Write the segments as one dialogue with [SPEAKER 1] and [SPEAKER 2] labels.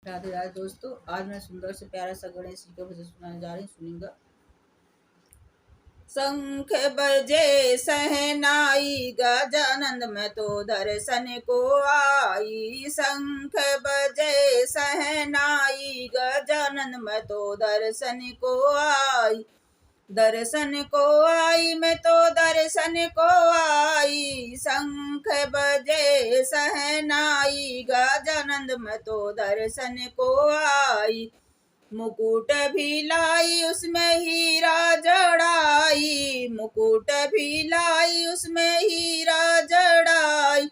[SPEAKER 1] राधे राधे दोस्तों। आज मैं सुंदर से प्यारा सा गणेश जी का भजन सुनाने जा रही हूँ, सुनिएगा। शंख बजे सहनाई गजानंद में तो दर्शन को आई। शंख बजे सहनाई गजानंद में तो दर्शन को आई। दर्शन को आई मैं तो दर्शन को आई। शंख बजे सहनाई गजानंद में तो दर्शन को आई। मुकुट भी लाई उसमें हीरा जड़ाई। मुकुट भी लाई उसमें हीरा जड़ाई।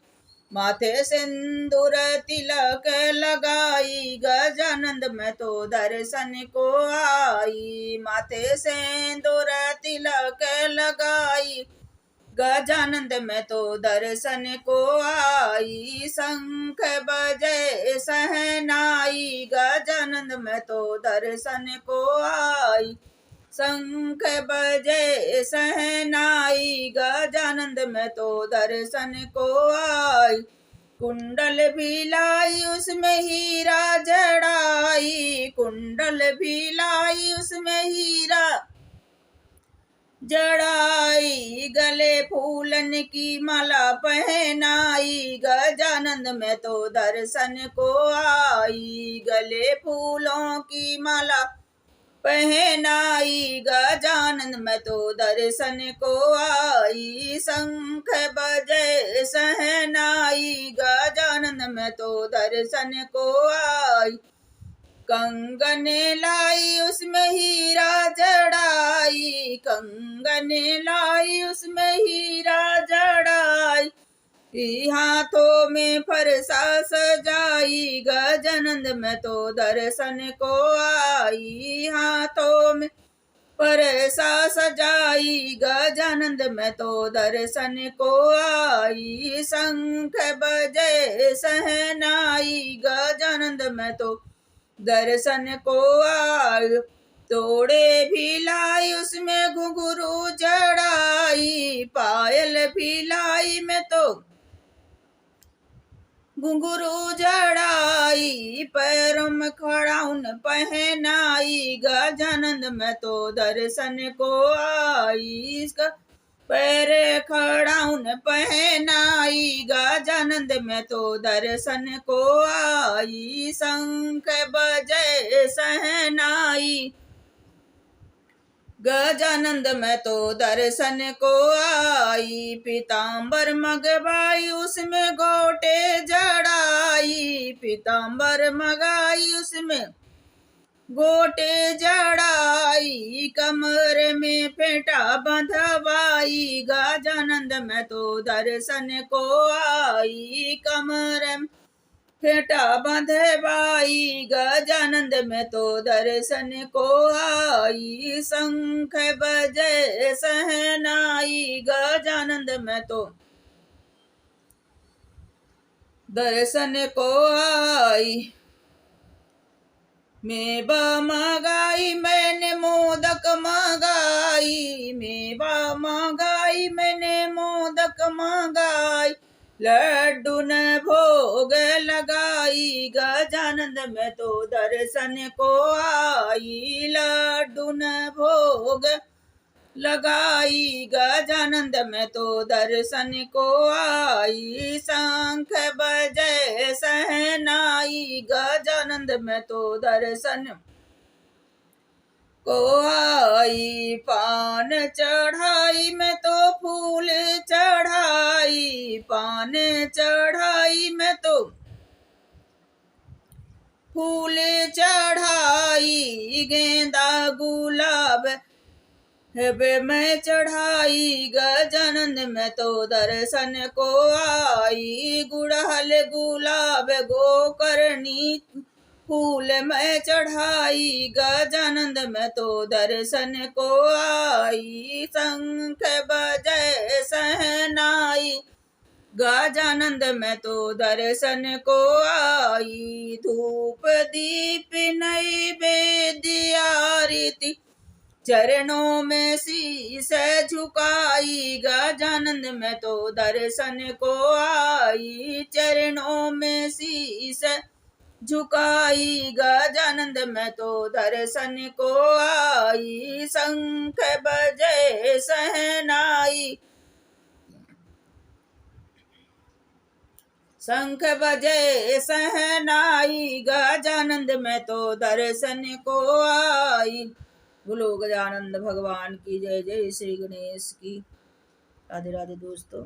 [SPEAKER 1] माथे सिंदूर तिलक लगाई। गजानंद में तो दर्शन को आई। माथे सिंदूर तिलक लगाई। गजानंद में तो दर्शन को आई। शंख बजे सहनाई गजानंद में तो दर्शन को आई। शंख बजे सहनाई गजानंद में तो दर्शन को आई। कुंडल भी लाई उसमें हीरा जड़ाई। कुंडल भी लाई उसमें हीरा जड़ाई। गले फूलन की माला पहनाई। गजानंद में तो दर्शन को आई। गले फूलों की माला पहनाई। गजानंद में तो दर्शन को आई। शंख बजे सहनाई गजानंद में तो दर्शन को आई। कंगन लाई उसमें हीरा जड़ाई। कंगन लाई उसमें हीरा जड़ाई। हाथों में फरसा सजाई। गजानंद में तो दर्शन को आई। हाथों में फरसा सजाई। गजानंद में तो दर्शन को आई। शंख बजे सहनाई गजानंद में तो दर्शन को आई। तोड़े भी लाई उसमें घुंघरू जड़ाई। पायल भी लाई में तो घुंघरू जड़ाई। पैरों में खड़ाउन पहनाई। गजानंद में तो दर्शन को आई। पैर खड़ाउन पहनाई। गजानंद में तो दर्शन को आई। शंख बजे सहनाई गजानंद में तो दर्शन को आई। पीताम्बर मगवाई उसमें गोटे जड़ाई। पीताम्बर मगाई उसमें गोटे जड़ाई। कमर में फेंटा बंधवाई। गजानंद में तो दर्शन को आई। कमर में फेंटा बंधवाई। गजानंद में तो दर्शन को आई। शंख बजे सहनाई गजानंद में तो दर्शन को आई। मेवा मंगाई मैंने मोदक मंगाई। मेवा मंगाई मैंने मोदक मंगाई। लड्डू न भोग लगाई। गजानंद में तो दर्शन को आई। लड्डू न भोग लगाई। गजानंद में तो दर्शन को आई। शंख बजे सहनाई गजानंद में तो दर्शन को आई। पान चढ़ाई में तो फूल चढ़ाई। पान चढ़ाई में तो फूल चढ़ाई। गेंदा गुलाब हेबे मैं चढ़ाई। गजानंद में तो दर्शन को आई। गुड़हल गुलाब गोकर्णी फूल मैं चढ़ाई। गजानंद में तो दर्शन को आई। शंख बजे सहनाई गजानंद में तो दर्शन को आई। धूप दीप नैवेद्य आरती चरणों में शीश झुकाई। गजानंद में तो दर्शन को आई। चरणों में शीश झुकाई गजानंद मैं तो दर्शन को आई। शंख बजे सहनाई, शंख बजे सहनाई गजानंद मैं तो दर्शन को आई। बोलो गजानंद भगवान की जय। जय श्री गणेश की। राधे राधे दोस्तों।